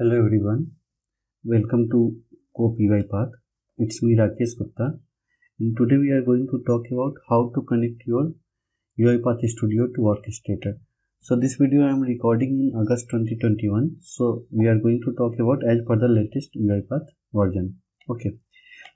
Hello everyone, welcome to Cope UiPath. It's me Rakesh Gupta, and today we are going to talk about how to connect your UiPath Studio to Orchestrator. So this video I am recording in August 2021. So we are going to talk about as per the latest UiPath version. Okay.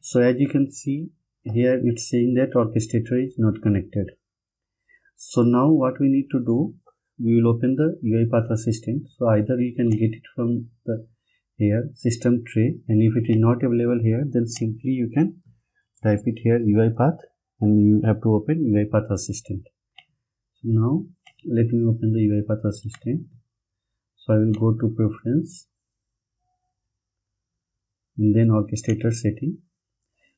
So as you can see here, it's saying that Orchestrator is not connected. So now what we need to do, we will open the UiPath Assistant. So either you can get it from the here system tray, and if it is not available here, then simply you can type it here UiPath and you have to open UiPath Assistant. So now let me open the UiPath Assistant. So I will go to Preference and then Orchestrator Setting.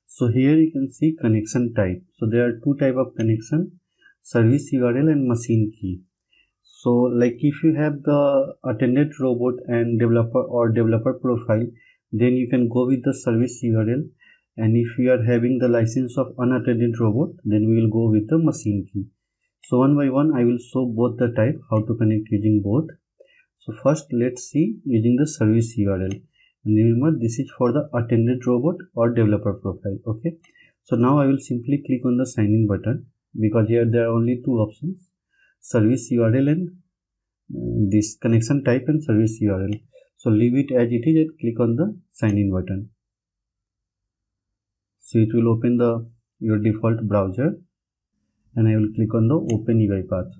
So here you can see connection type. So there are two type of connection: service URL and machine key. So like if you have the attended robot and developer profile, then you can go with the service URL, and if you are having the license of unattended robot, then we will go with the machine key. So one by one I will show both the type, how to connect using both. So first let's see using the service URL, and remember this is for the attended robot or developer profile. Okay, so now I will simply click on the sign in button, because here there are only two options: service URL and this connection type and service URL. So leave it as it is and click on the sign in button. So it will open your default browser, and I will click on the open UiPath.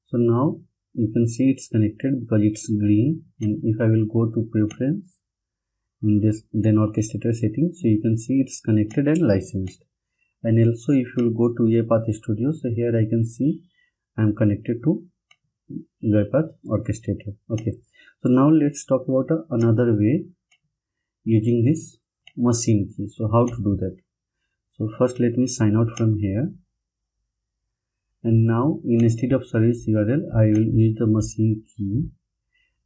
So now you can see it's connected because it's green, and if I will go to preference and then orchestrator settings, so you can see it's connected and licensed. And also if you will go to UiPath Studio, so here I can see I am connected to UiPath Orchestrator. Okay, so now let's talk about another way using this machine key. So how to do that? So first let me sign out from here, and now instead of service URL I will use the machine key,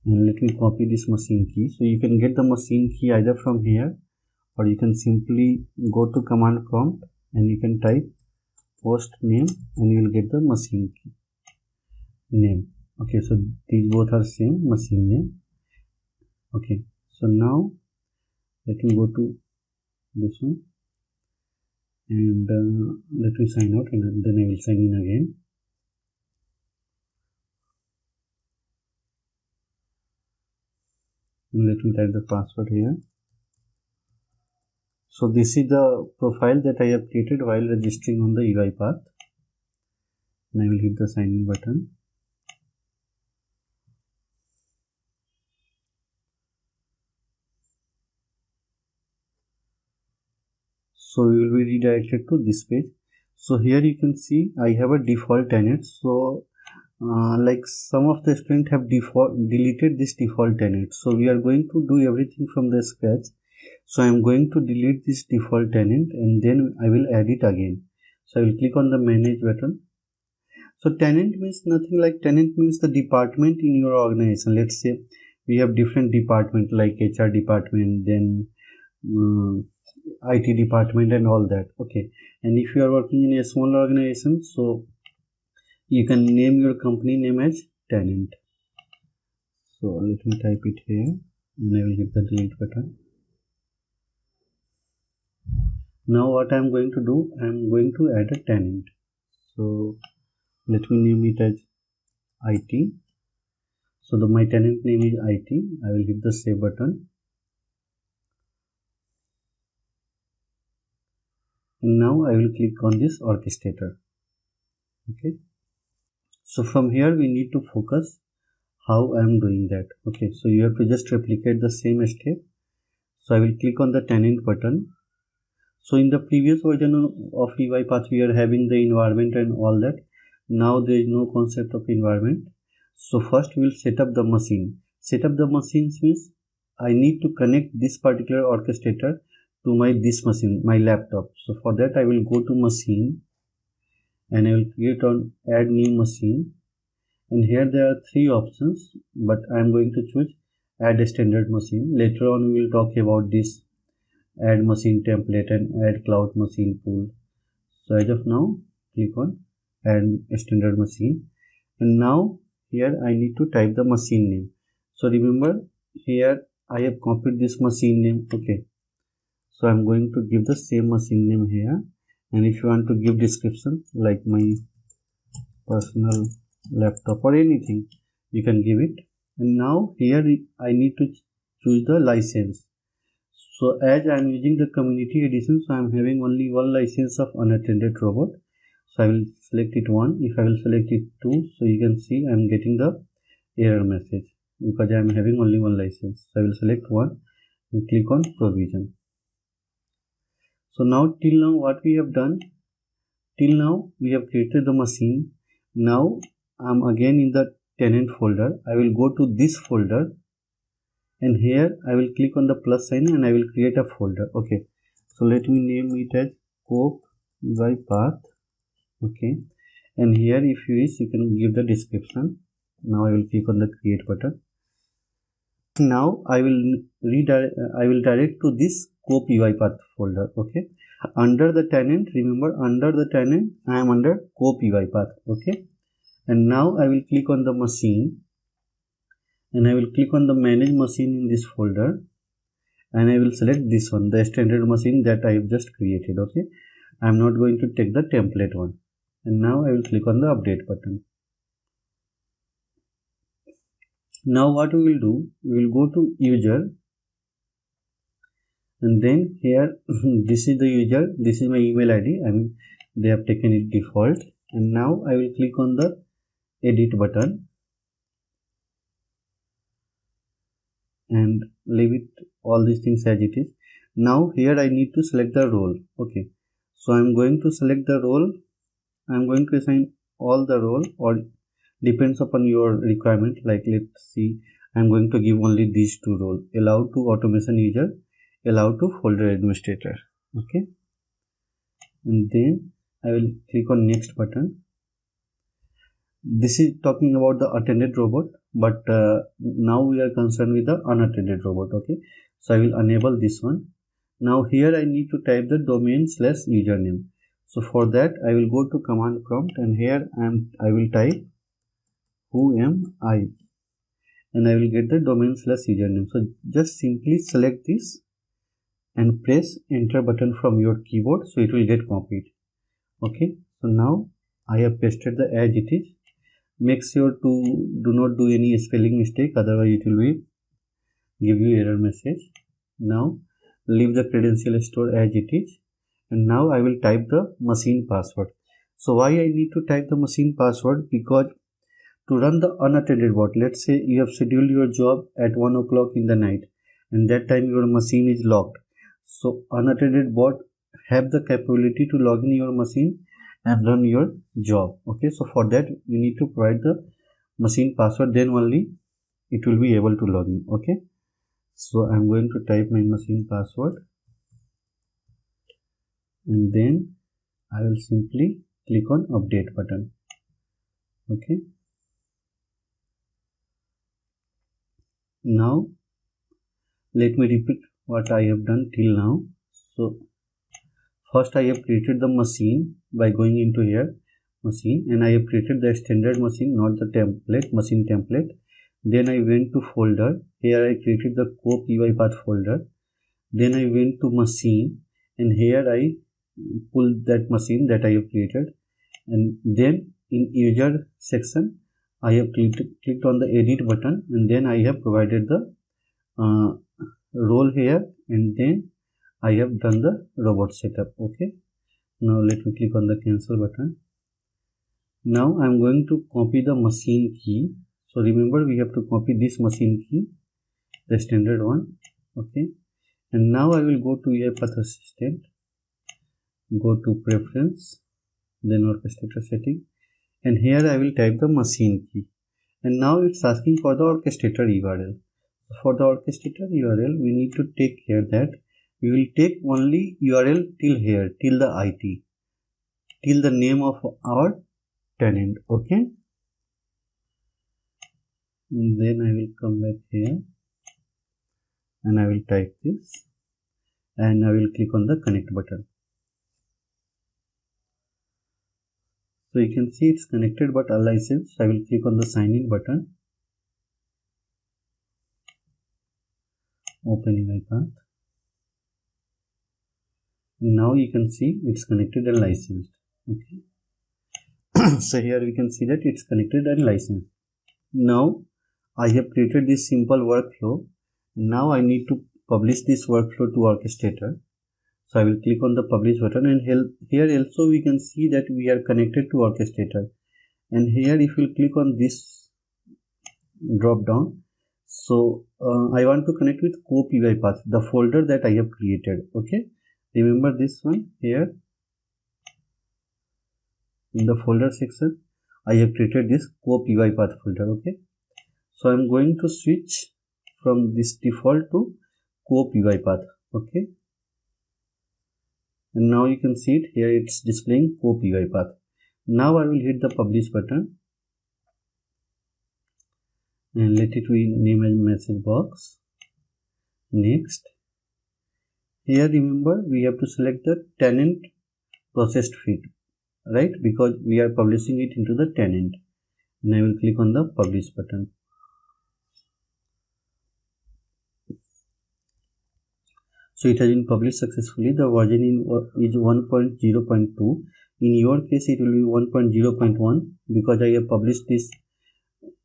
and let me copy this machine key. So you can get the machine key either from here, or you can simply go to command prompt and you can type post name and you will get the machine key name. Okay, so these both are same machine name. Okay, so now let me go to this one, and let me sign out, and then I will sign in again. And let me type the password here. So this is the profile that I have created while registering on the UiPath, and I will hit the sign in button. So we will be redirected to this page. So here you can see I have a default tenant. So like some of the students have deleted this default tenant. So we are going to do everything from the scratch. So I am going to delete this default tenant, and then I will add it again. So I will click on the manage button. So tenant means nothing like tenant means the department in your organization. Let's say we have different department like HR department, then IT department and all that. Okay, and if you are working in a small organization, so you can name your company name as tenant. So let me type it here, and I will hit the delete button. Now what I am going to do, I am going to add a tenant. So let me name it as IT. So my tenant name is IT. I will hit the save button, and now I will click on this orchestrator. Okay, so from here we need to focus how I am doing that. Okay, so you have to just replicate the same step. So I will click on the tenant button. So in the previous version of UiPath we are having the environment and all that. Now there is no concept of environment. So first we will set up the machine. Set up the machines means I need to connect this particular orchestrator to this machine, my laptop. So for that I will go to machine, and I will create on add new machine, and here there are three options, but I am going to choose add a standard machine. Later on we will talk about this add machine template and add cloud machine pool. So as of now, click on add standard machine, and now here I need to type the machine name. So remember, here I have copied this machine name. Okay, so I'm going to give the same machine name here, and if you want to give description like my personal laptop or anything, you can give it. And now here I need to choose the license. So as I am using the community edition, so I am having only one license of unattended robot. So I will select it 1. If I will select it 2, so you can see I am getting the error message because I am having only one license. So I will select 1 and click on provision. So now till now what we have done, till now we have created the machine. Now I am again in the tenant folder. I will go to this folder, and here I will click on the plus sign and I will create a folder. Okay, so let me name it as Cope UI path. Okay, and here if you wish you can give the description. Now I will click on the create button. Now I will direct to this Cope UI path folder. Okay, under the tenant, remember under the tenant I am under Cope UI path. Okay, and now I will click on the machine, and I will click on the manage machine in this folder, and I will select this one, the standard machine that I have just created. Okay, I am not going to take the template one, and now I will click on the update button. Now what we will do, we will go to user, and then here this is the user, this is my email ID, and they have taken it default. And now I will click on the edit button and leave it all these things as it is. Now here I need to select the role. Okay, so I'm going to select the role. I'm going to assign all the role, or depends upon your requirement. Like let's see, I'm going to give only these 2 roles: allow to automation user, allow to folder administrator. Okay, and then I will click on next button. This is talking about the attended robot, but now we are concerned with the unattended robot. Okay, so I will enable this one. Now here I need to type the domain/username. So for that I will go to command prompt, and here I will type who am I, and I will get the domain/username. So just simply select this and press enter button from your keyboard, so it will get copied. Okay, so now I have pasted the as it is. Make sure to do not do any spelling mistake, otherwise it will be give you error message. Now leave the credential store as it is, and now I will type the machine password. So why I need to type the machine password? Because to run the unattended bot, let's say you have scheduled your job at 1 o'clock in the night, and that time your machine is locked. So unattended bot have the capability to log in your machine and run your job. Okay, so for that we need to provide the machine password, then only it will be able to log in. Okay, so I'm going to type my machine password, and then I will simply click on update button. Okay, now let me repeat what I have done till now. So first I have created the machine by going into here machine, and I have created the standard machine, not the template, machine template. Then I went to folder. Here I created the Cope UI path folder. Then I went to machine, and here I pulled that machine that I have created. And then in user section I have clicked on the edit button, and then I have provided the role here, and then I have done the robot setup. Okay, now let me click on the cancel button. Now I am going to copy the machine key. So remember, we have to copy this machine key, the standard one. Okay, and now I will go to UiPath Assistant, go to preference, then orchestrator setting, and here I will type the machine key, and now it's asking for the orchestrator URL. For the orchestrator URL, we need to take care that we will take only URL till here, till the IT, till the name of our tenant. Okay, and then I will come back here and I will type this, and I will click on the connect button. So you can see it's connected but unlicensed. I will click on the sign in button. Open UiPath. Now you can see it's connected and licensed. Okay. So here we can see that it's connected and licensed. Now I have created this simple workflow. Now I need to publish this workflow to Orchestrator. So I will click on the publish button, and here also we can see that we are connected to Orchestrator. And here if you click on this drop down, so I want to connect with Cope UiPath, the folder that I have created. Okay, remember this one here in the folder section I have created this Cope UiPath folder. Okay, so I'm going to switch from this default to Cope UiPath. Okay, and now you can see it here, it's displaying Cope UiPath. Now I will hit the publish button and let it be name as message box. Next, here remember we have to select the tenant processed feed, right, because we are publishing it into the tenant. And I will click on the publish button. So it has been published successfully. The version is 1.0.2. In your case it will be 1.0.1 because I have published this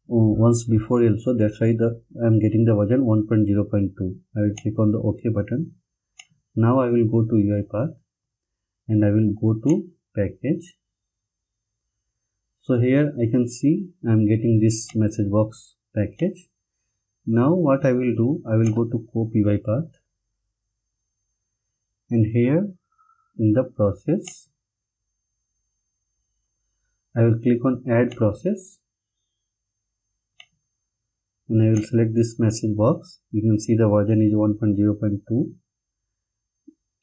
once before also, that's why I am getting the version 1.0.2. I will click on the OK button. Now I will go to UiPath and I will go to package. So here I can see I am getting this message box package. Now what I will do, I will go to Cope UiPath, and here in the process I will click on add process, and I will select this message box. You can see the version is 1.0.2.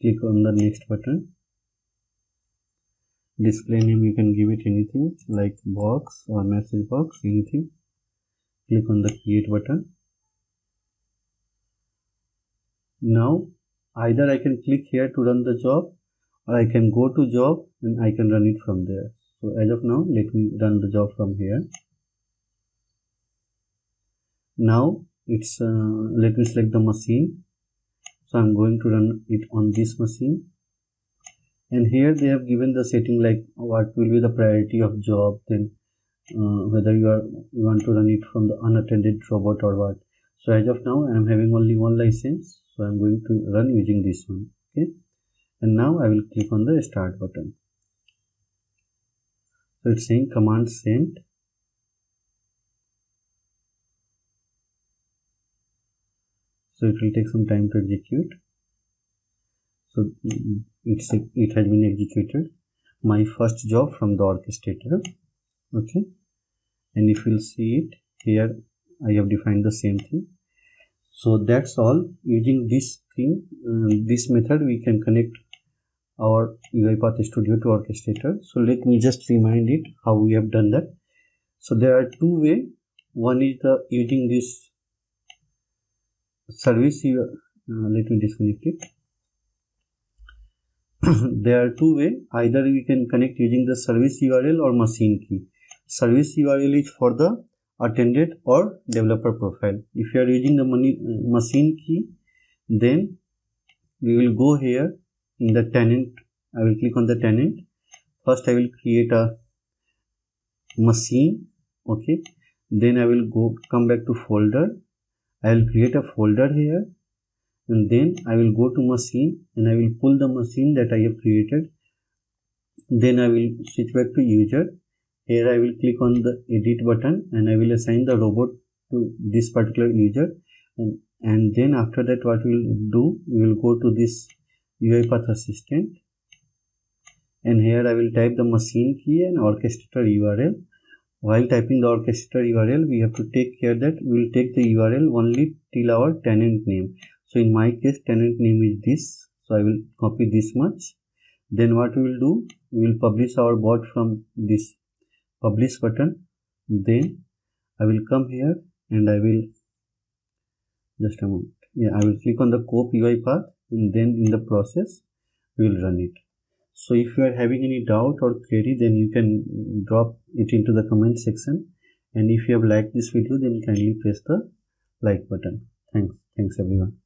Click on the next button. Display name you can give it anything like box or message box, anything. Click on the create button. Now either I can click here to run the job, or I can go to job and I can run it from there. So as of now, let me run the job from here. Now it's let me select the machine. So I'm going to run it on this machine, and here they have given the setting like what will be the priority of job, then whether you want to run it from the unattended robot or what. So as of now I am having only one license, so I'm going to run using this one. Okay, and now I will click on the start button. So it's saying command sent. So it will take some time to execute. So it has been executed. My first job from the Orchestrator. Okay, and if you'll see it here, I have defined the same thing. So that's all. Using this thing, this method, we can connect our UiPath Studio to Orchestrator. So let me just remind it how we have done that. So there are two ways. One is using this service. Let me disconnect it. There are two ways. Either we can connect using the service URL or machine key. Service URL is for the attended or developer profile. If you are using the machine key, then we will go here in the tenant. I will click on the tenant. First I will create a machine. Okay, then I will come back to folder. I will create a folder here, and then I will go to machine and I will pull the machine that I have created. Then I will switch back to user. Here I will click on the edit button and I will assign the robot to this particular user, and then after that what we will do, we will go to this UiPath assistant, and here I will type the machine key and Orchestrator URL. While typing the Orchestrator URL, we have to take care that we will take the URL only till our tenant name. So in my case, tenant name is this, so I will copy this much. Then what we will do, we will publish our bot from this publish button. Then I will come here and I will just a moment. Yeah, I will click on the Cope UiPath and then in the process we will run it. So if you are having any doubt or query, then you can drop it into the comment section, and if you have liked this video, then kindly press the like button. Thanks everyone.